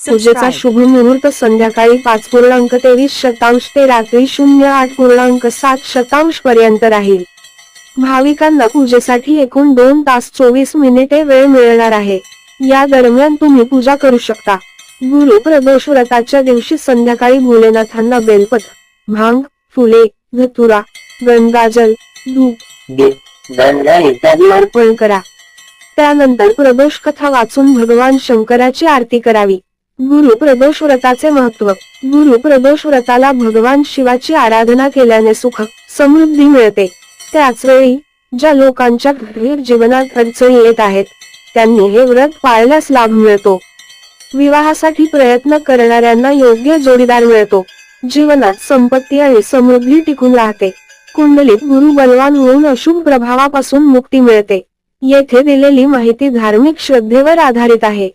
पूजेचा शुभ मुहूर्त संध्याकाळी 5:23 ते रात्री 08:07 पर्यंत राहील. भाविकांना पूजेसाठी एकूण 2 तास 24 मिनिटे वेळ मिळणार आहे. या दरम्यान तुम्ही पूजा करू शकता. गुरु प्रदोष व्रताच्या दिवशी संध्याकाळी भोलेनाथांना बेलपत्र, भांग, फुले, धतुरा, गंगाजल, धूप, दीप, गंगा इत्यादी अर्पण करा. त्यानंतर प्रदोष कथा वाचून भगवान शंकराची आरती करावी. गुरु प्रदोष व्रताचे महत्त्व. गुरु प्रदोष व्रताला भगवान शिवाची आराधना केल्याने सुख, समृद्धी मिळते. त्याच वेळी ज्या लोकांच्या गंभीर जीवनात अडचणी येत आहेत त्यांनी हे व्रत पाळल्यास लाभ मिळतो. विवाहासाठी प्रयत्न करणाऱ्यांना योग्य जोडीदार मिळतो. जीवनात संपत्ती आणि समृद्धी टिकून राहते. कुंडलीत गुरु बलवान होऊन अशुभ प्रभावापासून मुक्ती मिळते. येथे दिलेली माहिती धार्मिक श्रद्धेवर आधारित आहे.